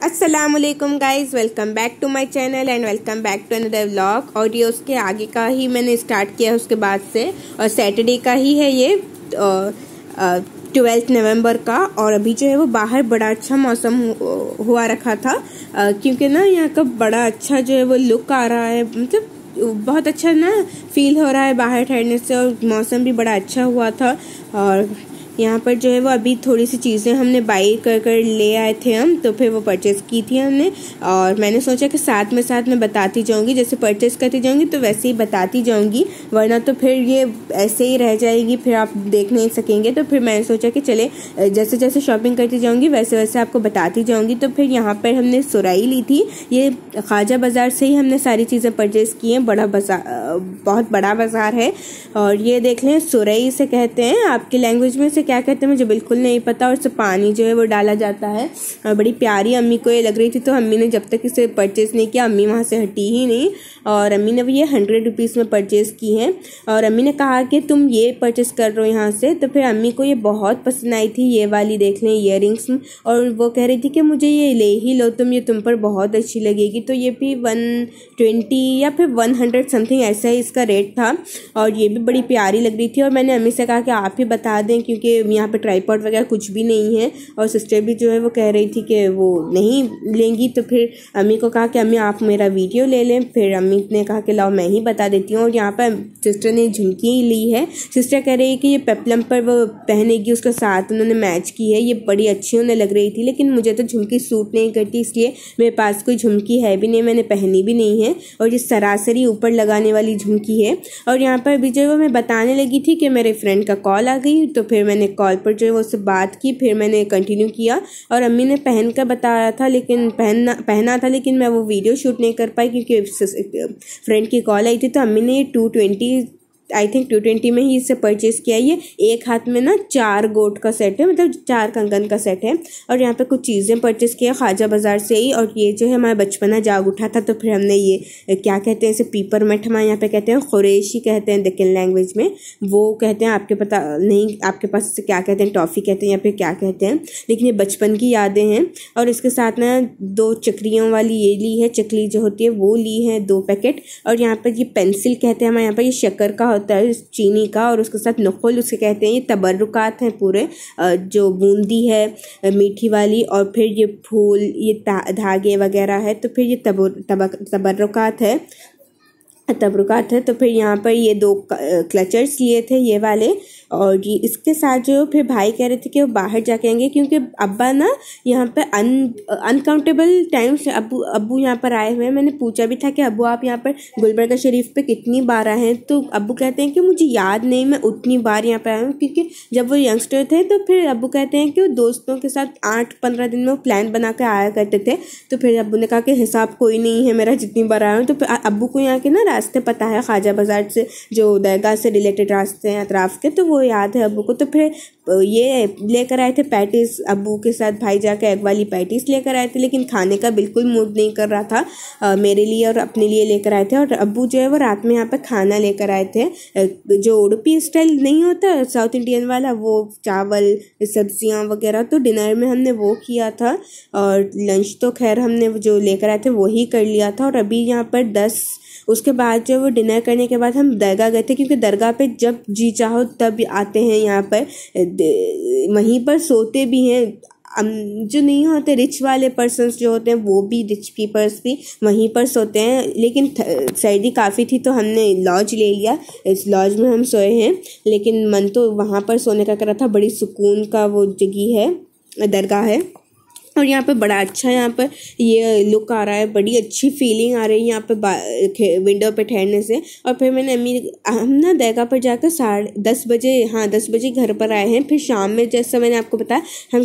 अस्सलामुअलैकुम guys, welcome back to my channel and welcome back to another vlog. और ये उसके आगे का ही मैंने स्टार्ट किया उसके बाद से, और सैटरडे का ही है ये 12 नवंबर का। और अभी जो है वो बाहर बड़ा अच्छा मौसम हुआ रखा था, क्योंकि ना यहाँ का बड़ा अच्छा जो है वो लुक आ रहा है, मतलब बहुत अच्छा ना फील हो रहा है बाहर ठहरने से, और मौसम भी बड़ा अच्छा हुआ था। और यहाँ पर जो है वो अभी थोड़ी सी चीज़ें हमने बाई कर ले आए थे हम, तो फिर वो परचेज़ की थी हमने। और मैंने सोचा कि साथ में बताती जाऊँगी, जैसे परचेज़ करती जाऊँगी तो वैसे ही बताती जाऊँगी, वरना तो फिर ये ऐसे ही रह जाएगी, फिर आप देख नहीं सकेंगे। तो फिर मैंने सोचा कि चले जैसे जैसे शॉपिंग करती जाऊँगी वैसे वैसे आपको बताती जाऊँगी। तो फिर यहाँ पर हमने सुराई ली थी, ये ख्वाजा बाज़ार से ही हमने सारी चीज़ें परचेज़ की हैं। बड़ा बाज़ार, बहुत बड़ा बाज़ार है। और ये देख लें, सुरई से कहते हैं, आपकी लैंग्वेज में से क्या कहते हैं मुझे बिल्कुल नहीं पता। और इससे पानी जो है वो डाला जाता है, और बड़ी प्यारी अम्मी को ये लग रही थी, तो अम्मी ने जब तक इसे परचेज़ नहीं किया, अम्मी वहाँ से हटी ही नहीं। और अम्मी ने ये 100 रुपीज़ में परचेज़ की हैं। और अम्मी ने कहा कि तुम ये परचेज़ कर रहे हो यहाँ से, तो फिर अम्मी को ये बहुत पसंद आई थी, ये वाली देख लें ईयरिंग्स। और वो कह रही थी कि मुझे ये ले ही लो तुम, ये तुम पर बहुत अच्छी लगेगी। तो ये भी 120 या फिर 100 समथिंग ऐसा ही इसका रेट था, और ये भी बड़ी प्यारी लग रही थी। और मैंने अम्मी से कहा कि आप ही बता दें, क्योंकि यहाँ पे ट्राईपॉड वगैरह कुछ भी नहीं है। और सिस्टर भी जो है वो कह रही थी कि वो नहीं लेंगी, तो फिर अम्मी को कहा कि अम्मी आप मेरा वीडियो ले लें। फिर अम्मी ने कहा कि लाओ मैं ही बता देती हूँ। और यहाँ पर सिस्टर ने झुमकी ली है, सिस्टर कह रही है कि ये पेप्लम पर वो पहनेगी, उसके साथ उन्होंने मैच की है, ये बड़ी अच्छी उन्हें लग रही थी। लेकिन मुझे तो झुमकी सूट नहीं करती, इसलिए मेरे पास कोई झुमकी है भी नहीं, मैंने पहनी भी नहीं है। और ये सरासरी ऊपर लगाने वाली झुमकी है। और यहाँ पर भी जो है मैं बताने लगी थी कि मेरे फ्रेंड का कॉल आ गई, तो फिर मैंने कॉल पर जो है वो उससे बात की, फिर मैंने कंटिन्यू किया। और अम्मी ने पहन कर बताया था, लेकिन पहना था, लेकिन मैं वो वीडियो शूट नहीं कर पाई क्योंकि फ्रेंड की कॉल आई थी। तो अम्मी ने 220 आई थिंक 220 में ही इससे परचेज़ किया। ये एक हाथ में ना 4 गोट का सेट है, मतलब 4 कंगन का सेट है। और यहाँ पे कुछ चीज़ें परचेज़ किया ख्वाजा बाज़ार से ही। और ये जो है हमारा बचपना जाग उठा था, तो फिर हमने ये क्या कहते हैं इसे, पीपर मेट हमारे यहाँ पे कहते हैं, खुरेशी कहते हैं दक्कन लैंग्वेज में, वो कहते हैं, आपके पता नहीं आपके पास इसे क्या कहते हैं, टॉफ़ी कहते हैं या फिर क्या कहते हैं, लेकिन ये बचपन की यादें हैं। और इसके साथ ना 2 चक्रियों वाली ये ली है, चकली जो होती है वो ली है 2 पैकेट। और यहाँ पर ये पेंसिल कहते हैं हमारे यहाँ पर, ये शक्कर का होता है, चीनी का, और उसके साथ नुकुल उसे कहते हैं। ये तबर्रुकात हैं पूरे, जो बूंदी है मीठी वाली, और फिर ये फूल, ये धागे वगैरह है, तो फिर ये तबर्रुकात है। तो फिर यहाँ पर ये 2 क्लचर्स लिए थे ये वाले। और ये इसके साथ जो फिर भाई कह रहे थे कि वो बाहर जाके आएंगे, क्योंकि अब्बा ना यहाँ पे अनकाउंटेबल टाइम से अब्बू यहाँ पर आए हुए हैं। मैंने पूछा भी था कि अब्बू आप यहाँ पर गुलबर्गा शरीफ पे कितनी बार आए हैं, तो अब्बू कहते हैं कि मुझे याद नहीं, मैं उतनी बार यहाँ पर आया हूँ, क्योंकि जब वो यंगस्टर थे तो फिर अब्बू कहते हैं कि वो दोस्तों के साथ 8-15 दिन में वो प्लान बना कर आया करते थे। तो फिर अब्बू ने कहा कि हिसाब कोई नहीं है मेरा जितनी बार आया हूँ। तो फिर अब्बू को यहाँ के ना रास्ते पता है, ख्वाजा बाज़ार से जो दरगाह से रिलेटेड रास्ते हैं अतराफ़ के, तो वो याद है अब्बू को। तो फिर ये लेकर आए थे पैटीज, अब्बू के साथ भाई जाकर एग वाली पैटीज लेकर आए थे, लेकिन खाने का बिल्कुल मूड नहीं कर रहा था। मेरे लिए और अपने लिए लेकर आए थे। और अब्बू जो है वो रात में यहाँ पर खाना लेकर आए थे, जो उडुपी स्टाइल नहीं होता साउथ इंडियन वाला, वो चावल सब्जियाँ वगैरह, तो डिनर में हमने वो किया था। और लंच तो खैर हमने जो लेकर आए थे वही कर लिया था। और अभी यहाँ पर उसके बाद जो वो डिनर करने के बाद हम दरगाह गए थे, क्योंकि दरगाह पे जब जी चाहो तब आते हैं, यहाँ पर वहीं पर सोते भी हैं। जो नहीं होते रिच वाले पर्सन्स जो होते हैं, वो भी रिच पीपल्स भी वहीं पर सोते हैं। लेकिन सर्दी काफ़ी थी तो हमने लॉज ले लिया, इस लॉज में हम सोए हैं। लेकिन मन तो वहाँ पर सोने का कर रहा था, बड़ी सुकून का वो जगह है, दरगाह है। और यहाँ पे बड़ा अच्छा यहाँ पर ये लुक आ रहा है, बड़ी अच्छी फीलिंग आ रही है यहाँ पे विंडो पे ठहरने से। और फिर हम ना दरगाह पर जाकर 10:30 बजे, हाँ 10 बजे घर पर आए हैं। फिर शाम में, जैसा मैंने आपको बताया, हम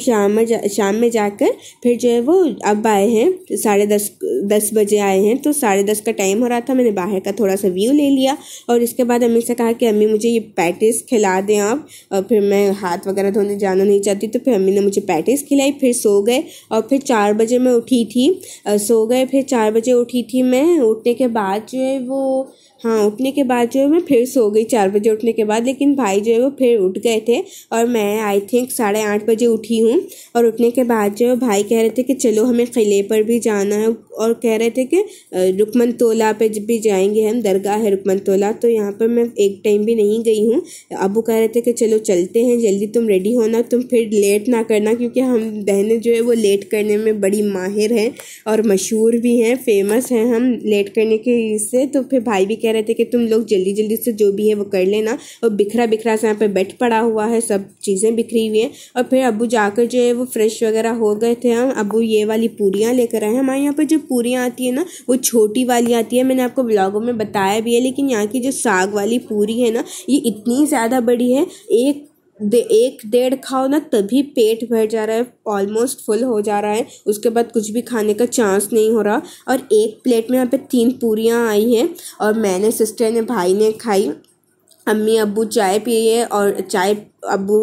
शाम में जाकर फिर जो है वो अब आए हैं, 10:30 बजे आए हैं। तो 10:30 का टाइम हो रहा था, मैंने बाहर का थोड़ा सा व्यू ले लिया। और इसके बाद अम्मी से कहा कि अम्मी मुझे ये पैटीज खिला दें आप। और फिर मैं हाथ वगैरह धोने जाना नहीं चाहती, तो फिर अम्मी ने मुझे पैटीज खिलाई। फिर सो गए। और फिर 4 बजे मैं उठी थी, सो गए। फिर 4 बजे उठी थी मैं। उठने के बाद जो है वो हाँ, उठने के बाद जो है मैं फिर सो गई 4 बजे उठने के बाद, लेकिन भाई जो है वो फिर उठ गए थे और मैं आई थिंक 8:30 बजे उठी हूँ। और उठने के बाद जो है भाई कह रहे थे कि चलो हमें किले पर भी जाना है, और कह रहे थे कि रुकमनतोला पे जब भी जाएंगे हम, दरगाह है रुकमनतोला, तो यहाँ पर मैं एक टाइम भी नहीं गई हूँ। अबू कह रहे थे कि चलो चलते हैं, जल्दी तुम रेडी होना, तुम फिर लेट ना करना, क्योंकि हम बहनें जो है वो लेट करने में बड़ी माहिर हैं और मशहूर भी हैं, फेमस हैं हम लेट करने के इससे। तो फिर भाई भी कह रहे थे कि तुम लोग जल्दी जल्दी से जो भी है वो कर लेना, और बिखरा बिखरा से यहाँ पे बेड पड़ा हुआ है, सब चीज़ें बिखरी हुई हैं। और फिर अबू जाकर जो है वो फ्रेश वगैरह हो गए थे। हम अबू ये वाली पूरियाँ लेकर आए हैं। हमारे यहाँ पर जो पूरियाँ आती है ना वो छोटी वाली आती है, मैंने आपको ब्लॉगों में बताया भी है, लेकिन यहाँ की जो साग वाली पूरी है ना ये इतनी ज़्यादा बड़ी है, एक 1-1.5 खाओ ना तभी पेट भर जा रहा है, ऑलमोस्ट फुल हो जा रहा है, उसके बाद कुछ भी खाने का चांस नहीं हो रहा। और एक प्लेट में यहाँ पे 3 पूरियाँ आई हैं, और मैंने, सिस्टर ने, भाई ने खाई। अम्मी अब्बू चाय पिए, और चाय अब्बू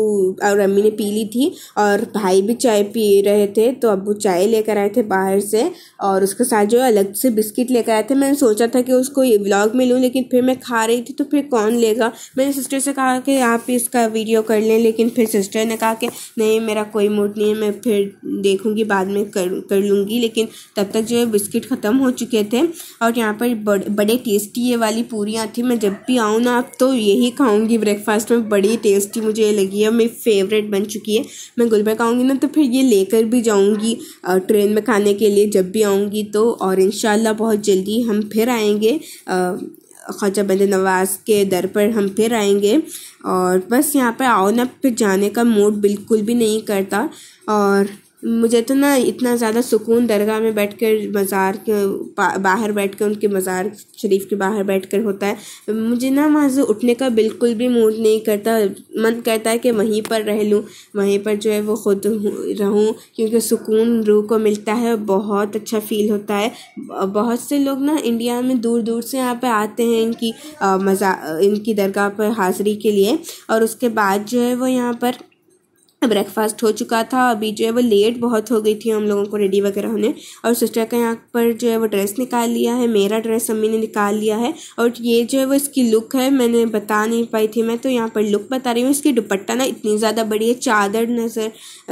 और अम्मी ने पी ली थी, और भाई भी चाय पी रहे थे। तो अब्बू चाय लेकर आए थे बाहर से, और उसके साथ जो अलग से बिस्किट लेकर आए थे। मैंने सोचा था कि उसको ये व्लॉग में लूँ, लेकिन फिर मैं खा रही थी तो फिर कौन लेगा। मैंने सिस्टर से कहा कि आप इसका वीडियो कर लें, लेकिन फिर सिस्टर ने कहा कि नहीं मेरा कोई मूड नहीं है, मैं फिर देखूँगी बाद में कर लूँगी। लेकिन तब तक जो है बिस्किट ख़त्म हो चुके थे। और यहाँ पर बड़े टेस्टी ये वाली पूरियाँ थी। मैं जब भी आऊँ ना अब तो यही खाऊँगी ब्रेकफास्ट में, बड़ी टेस्टी मुझे लगी है, मेरी फेवरेट बन चुकी है। मैं गुलबर्गा आऊँगी ना तो फिर ये लेकर भी जाऊँगी ट्रेन में खाने के लिए जब भी आऊँगी तो। और इंशाल्लाह बहुत जल्दी हम फिर आएंगे, ख्वाजा बंदे नवाज़ के दर पर हम फिर आएंगे। और बस यहाँ पे आओ ना फिर जाने का मूड बिल्कुल भी नहीं करता। और मुझे तो ना इतना ज़्यादा सुकून दरगाह में बैठकर, मज़ार के बाहर बैठकर, उनके मज़ार शरीफ के बाहर बैठकर होता है। मुझे ना वहाँ से उठने का बिल्कुल भी मूड नहीं करता, मन करता है कि वहीं पर रह लूँ, वहीं पर जो है वो खुद रहूँ, क्योंकि सुकून रूह को मिलता है, बहुत अच्छा फ़ील होता है। बहुत से लोग ना इंडिया में दूर दूर से यहाँ पर आते हैं इनकी दरगाह पर हाज़िरी के लिए, और उसके बाद जो है वो यहाँ पर ब्रेकफास्ट हो चुका था। अभी जो है वो लेट बहुत हो गई थी हम लोगों को रेडी वगैरह होने। और सिस्टर का यहाँ पर जो है वो ड्रेस निकाल लिया है, मेरा ड्रेस अम्मी ने निकाल लिया है। और ये जो है वो इसकी लुक है, मैंने बता नहीं पाई थी, मैं तो यहाँ पर लुक बता रही हूँ। इसकी दुपट्टा ना इतनी ज़्यादा बड़ी है,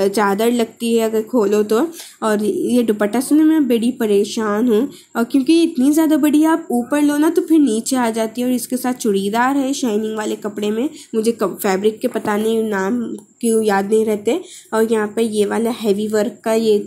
चादर लगती है अगर खोलो तो। और ये दुपट्टा से ना मैं बड़ी परेशान हूँ, और क्योंकि इतनी ज़्यादा बड़ी है, आप ऊपर लो ना तो फिर नीचे आ जाती है। और इसके साथ चूड़ीदार है शाइनिंग वाले कपड़े में, मुझे फैब्रिक के पता नहीं नाम क्यों याद नहीं रहते। और यहाँ पर ये वाला हैवी वर्क का ये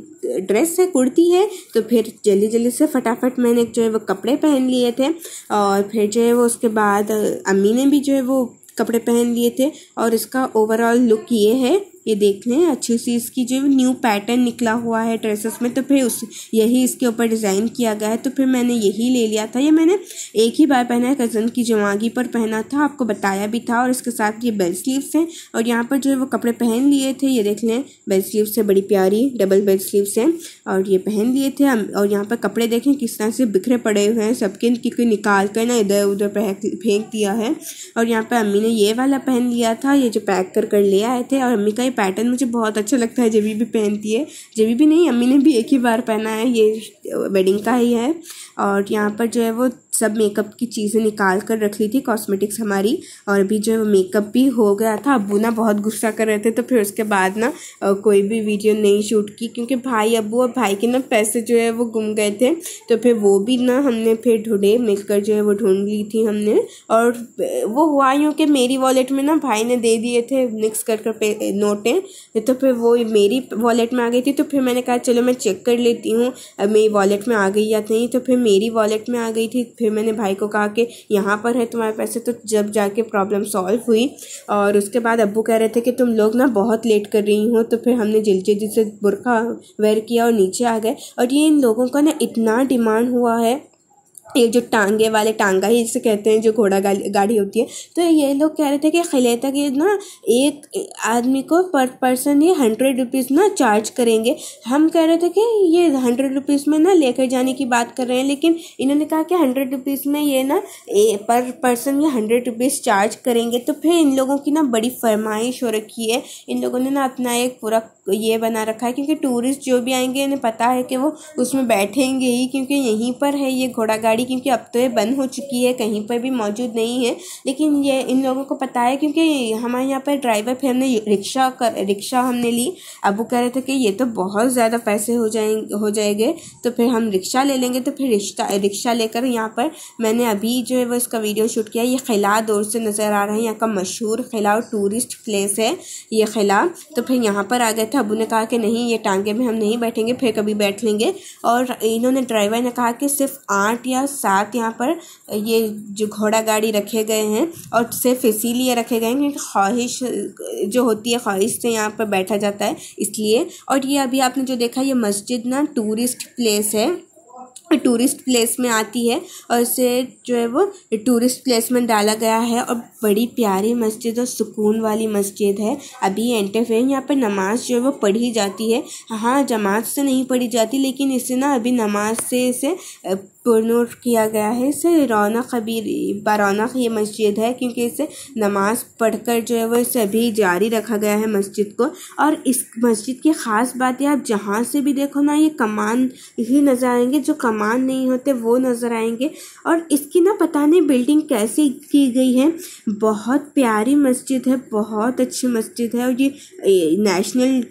ड्रेस है, कुर्ती है। तो फिर जल्दी जल्दी से फटाफट मैंने जो है वो कपड़े पहन लिए थे। और फिर जो है वो उसके बाद अम्मी ने भी जो है वो कपड़े पहन लिए थे। और इसका ओवरऑल लुक ये है, ये देख लें, अच्छी सी इसकी जो न्यू पैटर्न निकला हुआ है ड्रेसेस में, तो फिर यही इसके ऊपर डिज़ाइन किया गया है। तो फिर मैंने यही ले लिया था। ये मैंने एक ही बार पहना है, कज़न की जवागी पर पहना था, आपको बताया भी था। और इसके साथ ये बेल स्लीव्स हैं, और यहाँ पर जो है वो कपड़े पहन लिए थे, ये देख लें, बेल स्लीव्स से बड़ी प्यारी डबल बेल स्लीव्स हैं, और ये पहन लिए थे हम। और यहाँ पर कपड़े देखें किस तरह से बिखरे पड़े हुए हैं सबके, क्योंकि निकाल कर ना इधर उधर फेंक दिया है। और यहाँ पर अम्मी ने ये वाला पहन लिया था, ये जो पैक कर ले आए थे। और अम्मी का ये पैटर्न मुझे बहुत अच्छा लगता है, जभी भी पहनती है, जभी भी नहीं, अम्मी ने भी एक ही बार पहना है, ये वेडिंग का ही है। और यहाँ पर जो है वो सब मेकअप की चीज़ें निकाल कर रख ली थी, कॉस्मेटिक्स हमारी। और अभी जो है वो मेकअप भी हो गया था। अब्बू ना बहुत गुस्सा कर रहे थे, तो फिर उसके बाद ना कोई भी वीडियो नहीं शूट की, क्योंकि अब्बू और भाई के ना पैसे जो है वो गुम गए थे। तो फिर वो भी ना हमने फिर ढूंढे, मिलकर जो है वो ढूंढ ली थी हमने। और वो हुआ यूँ कि मेरी वॉलेट में ना भाई ने दे दिए थे मिक्स कर नोटें, तो फिर वो मेरी वॉलेट में आ गई थी। तो फिर मैंने कहा चलो मैं चेक कर लेती हूँ मेरी वॉलेट में आ गई या नहीं। तो फिर मेरी वॉलेट में आ गई थी। फिर मैंने भाई को कहा कि यहाँ पर है तुम्हारे पैसे, तो जब जाके प्रॉब्लम सॉल्व हुई। और उसके बाद अब्बू कह रहे थे कि तुम लोग ना बहुत लेट कर रही हो, तो फिर हमने जल्दी से बुर्का वेयर किया और नीचे आ गए। और ये इन लोगों का ना इतना डिमांड हुआ है, ये जो टांगे वाले, टांगा ही जिसे कहते हैं, जो घोड़ा गाड़ी होती है, तो ये लोग कह रहे थे कि खिले तक ये ना एक आदमी को पर पर्सन ये 100 रुपीज़ ना चार्ज करेंगे। हम कह रहे थे कि ये 100 रुपीज़ में ना लेकर जाने की बात कर रहे हैं, लेकिन इन्होंने कहा कि 100 रुपीज़ में ये ना पर पर्सन ये 100 रुपीज़ चार्ज करेंगे। तो फिर इन लोगों की ना बड़ी फरमाइश हो रखी है, इन लोगों ने ना अपना एक पूरा ये बना रखा है, क्योंकि टूरिस्ट जो भी आएंगे इन्हें पता है कि वो उसमें बैठेंगे ही, क्योंकि यहीं पर है ये घोड़ा गाड़ी गाड़ी, क्योंकि अब तो ये बंद हो चुकी है, कहीं पर भी मौजूद नहीं है। लेकिन ये इन लोगों को पता है, क्योंकि हमारे यहाँ पर ड्राइवर, फिर हमने रिक्शा हमने ली। अबू कह रहे थे कि ये तो बहुत ज़्यादा पैसे हो जाएंगे, तो फिर हम रिक्शा ले लेंगे। तो फिर रिक्शा लेकर यहाँ पर मैंने अभी जो है वो इसका वीडियो शूट किया। ये किला दूर से नज़र आ रहा है, यहाँ का मशहूर किला और टूरिस्ट प्लेस है ये किला। तो फिर यहाँ पर आ गए थे। अबू ने कहा कि नहीं, ये टांगे में हम नहीं बैठेंगे, फिर कभी बैठ लेंगे। और इन्होंने, ड्राइवर ने कहा कि सिर्फ 8 या 7 यहाँ पर ये जो घोड़ा गाड़ी रखे गए हैं, और सिर्फ इसीलिए रखे गए हैं क्योंकि ख्वाहिश जो होती है, ख्वाहिश से यहाँ पर बैठा जाता है, इसलिए। और ये अभी आपने जो देखा, ये मस्जिद ना टूरिस्ट प्लेस है, टूरिस्ट प्लेस में आती है, और इसे जो है वो टूरिस्ट प्लेस में डाला गया है। और बड़ी प्यारी मस्जिद और सुकून वाली मस्जिद है। अभी एंटर हुए, यहाँ पर नमाज जो है वो पढ़ी जाती है। हाँ, जमात से नहीं पढ़ी जाती, लेकिन इसे ना अभी नमाज से इसे पुरनूर किया गया है। इसे रौनक, अभी बारौनक ये मस्जिद है, क्योंकि इसे नमाज पढ़कर जो है वो इसे अभी जारी रखा गया है मस्जिद को। और इस मस्जिद की ख़ास बात है, आप जहाँ से भी देखो ना, ये कमान ही नज़र आएंगे, जो कमान नहीं होते वो नज़र आएंगे। और इसकी ना पता नहीं बिल्डिंग कैसे की गई है, बहुत प्यारी मस्जिद है, बहुत अच्छी मस्जिद है। और ये नेशनल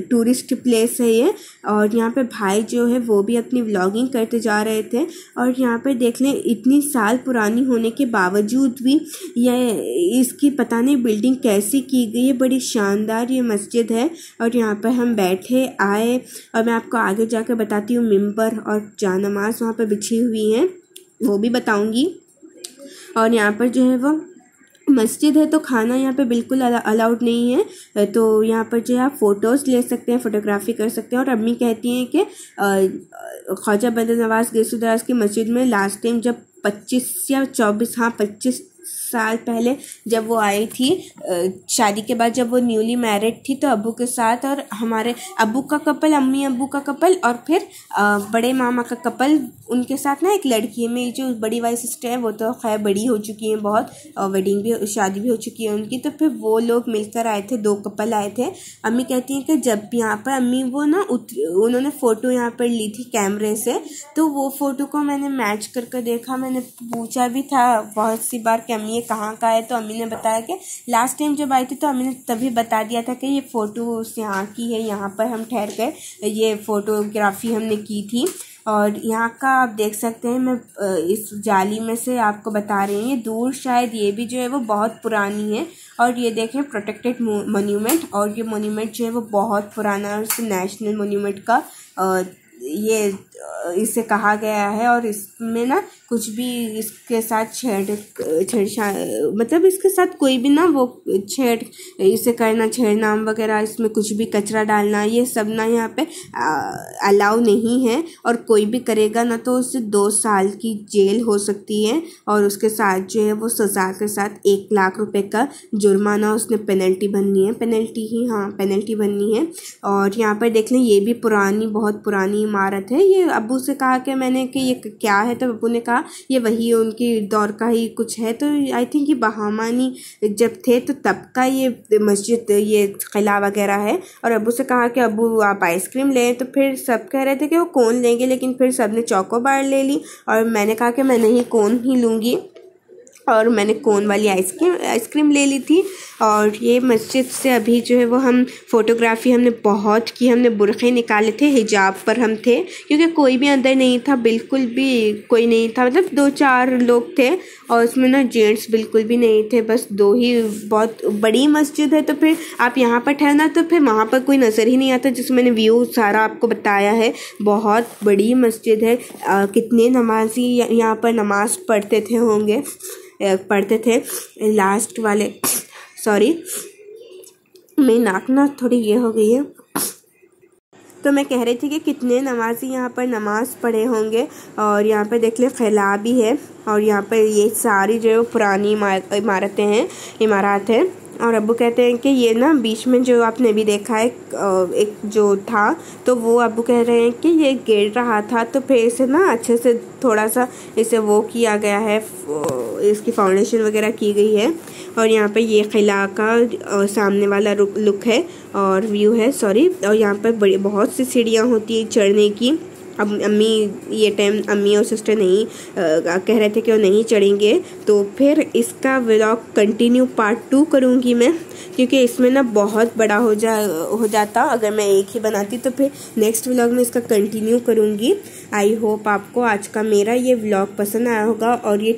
टूरिस्ट प्लेस है ये। और यहाँ पे भाई जो है वो भी अपनी व्लॉगिंग करते जा रहे थे। और यहाँ पे देख लें, इतनी साल पुरानी होने के बावजूद भी ये इसकी पता नहीं बिल्डिंग कैसी की गई है, बड़ी शानदार ये मस्जिद है। और यहाँ पर हम बैठे आए, और मैं आपको आगे जाकर बताती हूँ, मिंबर और जानमाज़ वहाँ पर बिछी हुई हैं, वो भी बताऊँगी। और यहाँ पर जो है वो मस्जिद है, तो खाना यहाँ पे बिल्कुल अलाउड नहीं है। तो यहाँ पर जो है आप फ़ोटोज़ ले सकते हैं, फ़ोटोग्राफी कर सकते हैं। और अम्मी कहती हैं कि ख्वाजा बंदर नवाज़ गैसुदास की मस्जिद में लास्ट टाइम जब 25 साल पहले जब वो आई थी, शादी के बाद जब वो न्यूली मैरिड थी, तो अब्बू के साथ और हमारे अब्बू का कपल, अम्मी अब्बू का कपल, और फिर बड़े मामा का कपल, उनके साथ ना एक लड़की है। मेरी जो बड़ी वाली सिस्टर है वो तो खैर बड़ी हो चुकी हैं बहुत, और वेडिंग भी, शादी भी हो चुकी है उनकी। तो फिर वो लोग मिलकर आए थे, 2 कपल आए थे। अम्मी कहती हैं कि जब यहाँ पर अम्मी वो ना उन्होंने फ़ोटो यहाँ पर ली थी कैमरे से, तो वो फ़ोटो को मैंने मैच करके देखा। मैंने पूछा भी था बहुत सी बार कि अम्मी ये कहाँ का है, तो अम्मी ने बताया कि लास्ट टाइम जब आई थी तो अम्मी ने तभी बता दिया था कि ये फ़ोटो यहाँ की है, यहाँ पर हम ठहर कर ये फ़ोटोग्राफी हमने की थी। और यहाँ का आप देख सकते हैं, मैं इस जाली में से आपको बता रही हूँ, ये दूर शायद ये भी जो है वो बहुत पुरानी है। और ये देखें, प्रोटेक्टेड मोन्यूमेंट, और ये मोन्यूमेंट जो है वो बहुत पुराना है, और इसे नेशनल मोन्यूमेंट का ये इसे कहा गया है। और इसमें ना कुछ भी इसके साथ छेड़छाड़, मतलब इसके साथ कोई भी ना वो इसे करना, छेड़ना वगैरह, इसमें कुछ भी कचरा डालना, ये सब ना यहाँ पे अलाउ नहीं है। और कोई भी करेगा ना तो उससे 2 साल की जेल हो सकती है, और उसके साथ जो है वो सज़ा के साथ 1 लाख रुपए का जुर्माना उसने पेनल्टी भरनी है, पेनल्टी भरनी है। और यहाँ पर देख लें, ये भी पुरानी, बहुत पुरानी इमारत है। ये अब्बू से कहा कि मैंने कि ये क्या है, तो अब्बू ने कहा ये वही उनकी दौर का ही कुछ है। तो आई थिंक ये बहामानी जब थे तो तब का ये मस्जिद, ये किला वगैरह है। और अब्बू से कहा कि अब्बू आप आइसक्रीम लें, तो फिर सब कह रहे थे कि वो कोन लेंगे, लेकिन फिर सब ने चोकोबार ले ली। और मैंने कहा कि मैं नहीं, कोन ही लूँगी, और मैंने कोन वाली आइसक्रीम ले ली थी। और ये मस्जिद से अभी जो है वो हम फ़ोटोग्राफी हमने बहुत की, हमने बुरखे निकाले थे, हिजाब पर हम थे, क्योंकि कोई भी अंदर नहीं था, बिल्कुल भी कोई नहीं था, मतलब 2-4 लोग थे, और उसमें ना जेंट्स बिल्कुल भी नहीं थे, बस 2 ही। बहुत बड़ी मस्जिद है, तो फिर आप यहाँ पर ठहरना, तो फिर वहाँ पर कोई नज़र ही नहीं आता, जिसमें मैंने व्यू सारा आपको बताया है। बहुत बड़ी मस्जिद है। कितने नमाजी यहाँ पर नमाज़ पढ़ते थे लास्ट वाले, सॉरी मेरी नाक ना थोड़ी ये हो गई है। तो मैं कह रही थी कि कितने नमाजी यहाँ पर नमाज़ पढ़े होंगे। और यहाँ पर देख ले किला भी है, और यहाँ पर ये सारी जो पुरानी इमारत है। और अब्बू कहते हैं कि ये ना बीच में जो आपने भी देखा है एक जो था, तो वो अब्बू कह रहे हैं कि ये गिर रहा था, तो फिर इसे ना अच्छे से थोड़ा सा इसे वो किया गया है, इसकी फाउंडेशन वगैरह की गई है। और यहाँ पे ये किला का सामने वाला लुक है और व्यू है, सॉरी। और यहाँ पर बहुत सी सीढ़ियाँ होती है चढ़ने की, अब अम्मी ये टाइम अम्मी और सिस्टर नहीं कह रहे थे कि वो नहीं चढ़ेंगे, तो फिर इसका व्लॉग कंटिन्यू पार्ट 2 करूँगी मैं, क्योंकि इसमें ना बहुत बड़ा हो जाता अगर मैं एक ही बनाती, तो फिर नेक्स्ट व्लॉग में इसका कंटिन्यू करूँगी। आई होप आपको आज का मेरा ये व्लॉग पसंद आया होगा, और ये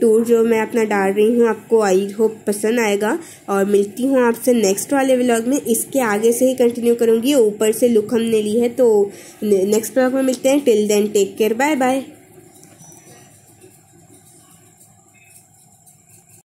टूर जो मैं अपना डाल रही हूँ आपको आई होप पसंद आएगा। और मिलती हूँ आपसे नेक्स्ट वाले व्लॉग में, इसके आगे से ही कंटिन्यू करूँगी। ऊपर से लुक हमने ली है, तो नेक्स्ट व्लॉग में मिलते हैं। Till then take care, bye bye.